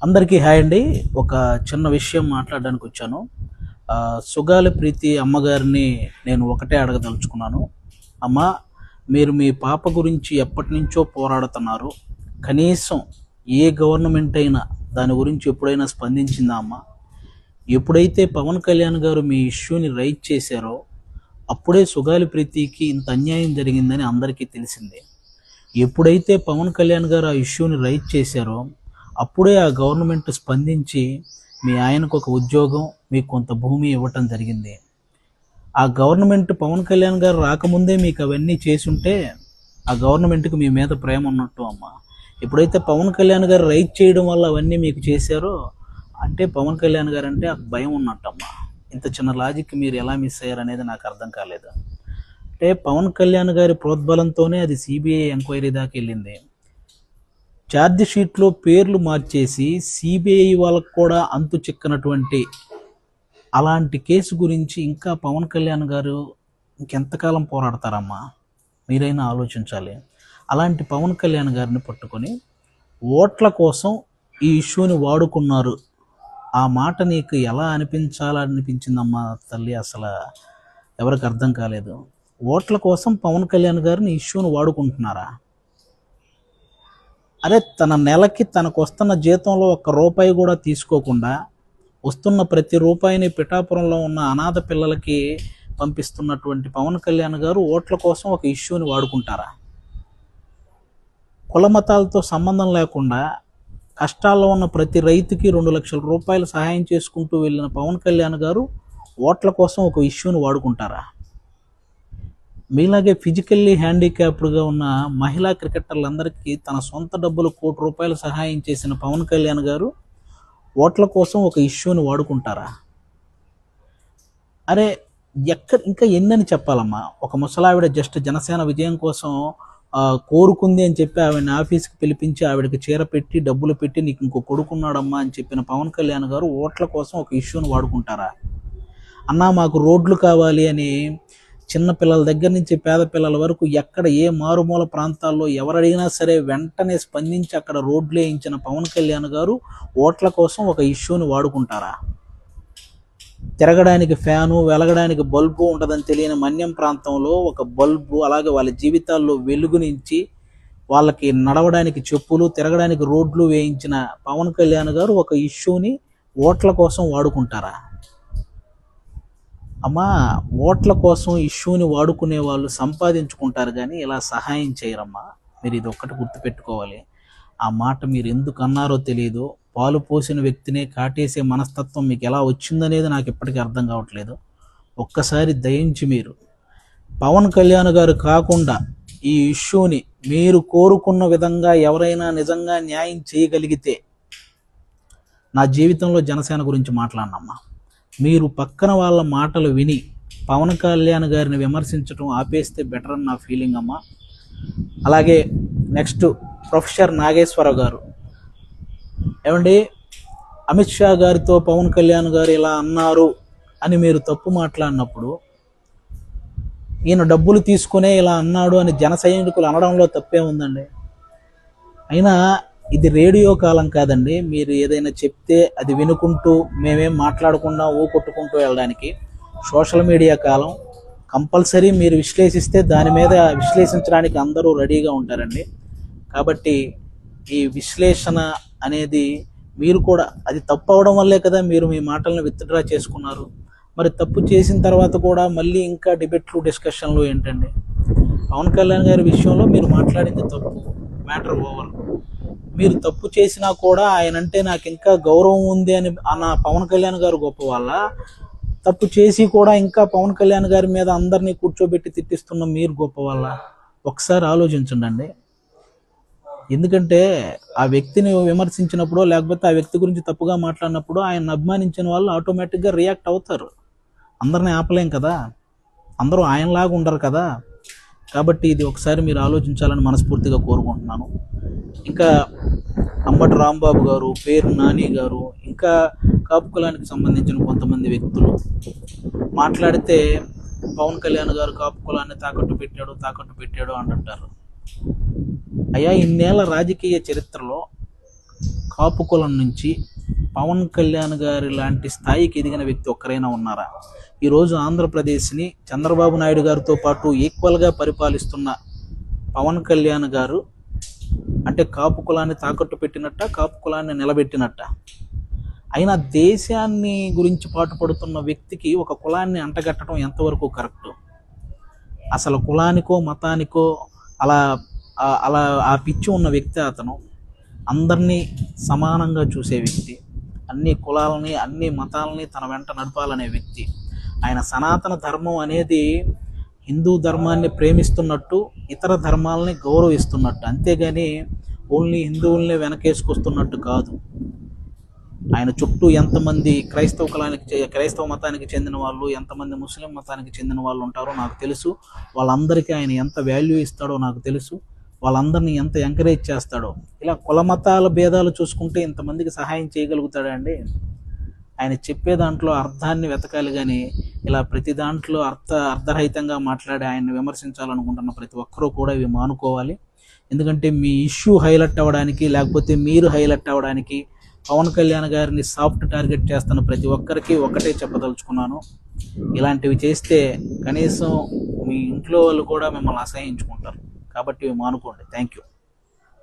అందరికీ హాయ్ అండి. ఒక చిన్న విషయం మాట్లాడడానికి వచ్చాను. సుగాలి ప్రీతి అమ్మగారిని నేను ఒకటే అడగదలుచుకున్నాను. అమ్మా, మీరు మీ పాప గురించి ఎప్పటినుంచో పోరాడుతున్నారు. కనీసం ఏ గవర్నమెంట్ అయినా దాని గురించి ఎప్పుడైనా స్పందించిందా అమ్మా? ఎప్పుడైతే పవన్ కళ్యాణ్ గారు మీ ఇష్యూని రైజ్ చేశారో అప్పుడే సుగాలి ప్రీతికి ఇంత అన్యాయం జరిగిందని అందరికీ తెలిసిందే. ఎప్పుడైతే పవన్ కళ్యాణ్ గారు ఆ ఇష్యూని రైజ్ చేశారో అప్పుడే ఆ గవర్నమెంట్ స్పందించి మీ ఆయనకు ఒక ఉద్యోగం, మీకు కొంత భూమి ఇవ్వటం జరిగింది. ఆ గవర్నమెంట్ పవన్ కళ్యాణ్ గారు రాకముందే మీకు అవన్నీ చేసుంటే ఆ గవర్నమెంట్కి మీ మీద ప్రేమ ఉన్నట్టు అమ్మ. ఎప్పుడైతే పవన్ కళ్యాణ్ గారు రైజ్ చేయడం వల్ల అవన్నీ మీకు చేశారో అంటే పవన్ కళ్యాణ్ గారు అంటే ఆ భయం ఉన్నట్టమ్మా. ఇంత చిన్న లాజిక్ మీరు ఎలా మిస్ అయ్యారు అనేది నాకు అర్థం కాలేదు. అంటే పవన్ కళ్యాణ్ గారి ప్రోద్బలంతోనే అది సిబిఐ ఎంక్వైరీ దాకా వెళ్ళింది. ఛార్జ్ షీట్లో పేర్లు మార్చేసి సిబిఐ వాళ్ళకు కూడా అంతు చిక్కనటువంటి అలాంటి కేసు గురించి ఇంకా పవన్ కళ్యాణ్ గారు ఇంకెంతకాలం పోరాడతారమ్మా? మీరైనా ఆలోచించాలి. అలాంటి పవన్ కళ్యాణ్ గారిని పట్టుకొని ఓట్ల కోసం ఈ ఇష్యూని వాడుకున్నారు. ఆ మాట నీకు ఎలా అనిపించాలనిపించిందమ్మా తల్లి? అసలు ఎవరికి అర్థం కాలేదు. ఓట్ల కోసం పవన్ కళ్యాణ్ గారిని ఇష్యూని వాడుకుంటున్నారా? అరే, తన నెలకి తనకు వస్తున్న జీతంలో ₹1 కూడా తీసుకోకుండా వస్తున్న ప్రతి రూపాయిని పిఠాపురంలో ఉన్న అనాథ పిల్లలకి పంపిస్తున్నటువంటి పవన్ కళ్యాణ్ గారు ఓట్ల కోసం ఒక ఇష్యూని వాడుకుంటారా? కుల మతాలతో సంబంధం లేకుండా కష్టాల్లో ఉన్న ప్రతి రైతుకి ₹2 లక్షల సహాయం చేసుకుంటూ వెళ్ళిన పవన్ కళ్యాణ్ గారు ఓట్ల కోసం ఒక ఇష్యూని వాడుకుంటారా? మీలాగే ఫిజికల్లీ హ్యాండిక్యాప్డ్గా ఉన్న మహిళా క్రికెటర్లందరికీ తన సొంత డబ్బులు ₹1 సహాయం చేసిన పవన్ కళ్యాణ్ గారు ఓట్ల కోసం ఒక ఇష్యూని వాడుకుంటారా? అరే, ఇంకా ఎన్నని చెప్పాలమ్మా? ఒక ముసలావిడ జస్ట్ జనసేన విజయం కోసం కోరుకుంది అని చెప్పి ఆవిడని ఆఫీస్కి పిలిపించి ఆవిడకి చీర పెట్టి డబ్బులు పెట్టి నీకు ఇంకో కొడుకున్నాడమ్మా అని చెప్పిన పవన్ కళ్యాణ్ గారు ఓట్ల కోసం ఒక ఇష్యూని వాడుకుంటారా? అన్నా, మాకు రోడ్లు కావాలి అని చిన్న పిల్లల దగ్గర నుంచి పేద పిల్లల వరకు ఎక్కడ ఏ మారుమూల ప్రాంతాల్లో ఎవరు అడిగినా సరే వెంటనే స్పందించి అక్కడ రోడ్లు వేయించిన పవన్ కళ్యాణ్ గారు ఓట్ల కోసం ఒక ఇష్యూని వాడుకుంటారా? తిరగడానికి ఫ్యాను, వెలగడానికి బల్బు ఉంటుందని తెలియని మన్యం ప్రాంతంలో ఒక బల్బు, అలాగే వాళ్ళ జీవితాల్లో వెలుగునించి వాళ్ళకి నడవడానికి చెప్పులు, తిరగడానికి రోడ్లు వేయించిన పవన్ కళ్యాణ్ గారు ఒక ఇష్యూని ఓట్ల కోసం వాడుకుంటారా? అమ్మా, ఓట్ల కోసం ఇష్యూని వాడుకునే వాళ్ళు సంపాదించుకుంటారు కానీ ఇలా సహాయం చేయరమ్మా. మీరు ఇది ఒక్కటి గుర్తుపెట్టుకోవాలి. ఆ మాట మీరు ఎందుకు అన్నారో తెలియదు. పాలు పోసిన వ్యక్తినే కాటేసే మనస్తత్వం మీకు ఎలా వచ్చిందనేది నాకు ఇప్పటికీ అర్థం కావట్లేదు. ఒక్కసారి దయించి మీరు పవన్ కళ్యాణ్ గారు కాకుండా ఈ ఇష్యూని మీరు కోరుకున్న విధంగా ఎవరైనా నిజంగా న్యాయం చేయగలిగితే, నా జీవితంలో జనసేన గురించి మాట్లాడినమ్మా, మీరు పక్కన వాళ్ళ మాటలు విని పవన్ కళ్యాణ్ గారిని విమర్శించడం ఆపేస్తే బెటర్ అని నా ఫీలింగ్ అమ్మా. అలాగే నెక్స్ట్ ప్రొఫెసర్ నాగేశ్వరరావు గారు, ఏమండి, అమిత్ షా గారితో పవన్ కళ్యాణ్ గారు ఇలా అన్నారు అని మీరు తప్పు మాట్లాడినప్పుడు ఈయన డబ్బులు తీసుకునే ఇలా అన్నాడు అని జన సైనికులు అనడంలో తప్పే ఉందండి. అయినా ఇది రేడియో కాలం కాదండి. మీరు ఏదైనా చెప్తే అది వినుకుంటూ మేమేం మాట్లాడకుండా కొట్టుకుంటూ వెళ్ళడానికి సోషల్ మీడియా కాలం. కంపల్సరీ మీరు విశ్లేషిస్తే దాని మీద విశ్లేషించడానికి అందరూ రెడీగా ఉంటారండి. కాబట్టి ఈ విశ్లేషణ అనేది మీరు కూడా, అది తప్పు అవడం వల్లే కదా మీరు మీ మాటలను విత్డ్రా చేసుకున్నారు. మరి తప్పు చేసిన తర్వాత కూడా మళ్ళీ ఇంకా డిబేట్లు, డిస్కషన్లు ఏంటండి? పవన్ కళ్యాణ్ గారి విషయంలో మీరు మాట్లాడింది తప్పు, మ్యాటర్ ఓవర్. మీరు తప్పు చేసినా కూడా ఆయన అంటే నాకు ఇంకా గౌరవం ఉంది అని అన్న పవన్ కళ్యాణ్ గారు గొప్ప వాళ్ళ, తప్పు చేసి కూడా ఇంకా పవన్ కళ్యాణ్ గారి మీద అందరినీ కూర్చోబెట్టి తిట్టిస్తున్న మీరు గొప్ప వాళ్ళ? ఒకసారి ఆలోచించండి. ఎందుకంటే ఆ వ్యక్తిని విమర్శించినప్పుడు, లేకపోతే ఆ వ్యక్తి గురించి తప్పుగా మాట్లాడినప్పుడు ఆయన అభిమానించిన వాళ్ళు ఆటోమేటిక్గా రియాక్ట్ అవుతారు. అందరినీ ఆపలేం కదా, అందరూ ఆయనలాగా ఉండరు కదా. కాబట్టి ఇది ఒకసారి మీరు ఆలోచించాలని మనస్ఫూర్తిగా కోరుకుంటున్నాను. ఇంకా అంబటి రాంబాబు గారు, పేరు నాని గారు, ఇంకా కాపు కులానికి సంబంధించిన కొంతమంది వ్యక్తులు మాట్లాడితే పవన్ కళ్యాణ్ గారు కాపు కులాన్ని తాకట్టు పెట్టాడు అంటుంటారు. అయ్యా, ఇన్నేళ్ల రాజకీయ చరిత్రలో కాపు కులం నుంచి పవన్ కళ్యాణ్ గారి లాంటి స్థాయికి ఎదిగిన వ్యక్తి ఒక్కరైనా ఉన్నారా? ఈరోజు ఆంధ్రప్రదేశ్ని చంద్రబాబు నాయుడు గారితో పాటు ఈక్వల్గా పరిపాలిస్తున్న పవన్ కళ్యాణ్ గారు అంటే కాపు కులాన్ని తాకట్టు పెట్టినట్ట, కాపు కులాన్ని నిలబెట్టినట్ట? అయినా దేశాన్ని గురించి పాటుపడుతున్న వ్యక్తికి ఒక కులాన్ని అంటగట్టడం ఎంతవరకు కరెక్టు? అసలు కులానికో మతానికో అలా అలా ఆ పిచ్చి ఉన్న వ్యక్తి అతను. అందరినీ సమానంగా చూసే వ్యక్తి, అన్ని కులాలని అన్ని మతాలని తన వెంట నడపాలనే వ్యక్తి. ఆయన సనాతన ధర్మం అనేది హిందూ ధర్మాన్ని ప్రేమిస్తున్నట్టు, ఇతర ధర్మాలని గౌరవిస్తున్నట్టు, అంతేగాని ఓన్లీ హిందువుల్ని వెనకేసుకొస్తున్నట్టు కాదు. ఆయన చుట్టూ ఎంతమంది క్రైస్తవ మతానికి చెందిన వాళ్ళు, ఎంతమంది ముస్లిం మతానికి చెందిన వాళ్ళు ఉంటారో నాకు తెలుసు. వాళ్ళందరికీ ఆయన ఎంత వాల్యూ ఇస్తాడో నాకు తెలుసు. వాళ్ళందరినీ ఎంత ఎంకరేజ్ చేస్తాడో. ఇలా కుల మతాల భేదాలు చూసుకుంటే ఇంతమందికి సహాయం చేయగలుగుతాడా అండి? ఆయన చెప్పే దాంట్లో అర్థాన్ని వెతకాలి, కానీ ఇలా ప్రతి దాంట్లో అర్ధరహితంగా మాట్లాడి ఆయన్ని విమర్శించాలనుకుంటున్న ప్రతి ఒక్కరూ కూడా ఇవి మానుకోవాలి. ఎందుకంటే మీ ఇష్యూ హైలైట్ అవ్వడానికి, లేకపోతే మీరు హైలైట్ అవ్వడానికి పవన్ కళ్యాణ్ గారిని సాఫ్ట్ టార్గెట్ చేస్తున్న ప్రతి ఒక్కరికి ఒకటే చెప్పదలుచుకున్నాను, ఇలాంటివి చేస్తే కనీసం మీ ఇంట్లో వాళ్ళు కూడా మిమ్మల్ని అసహించుకుంటారు. కాబట్టి ఇవి మానుకోండి. Thank you.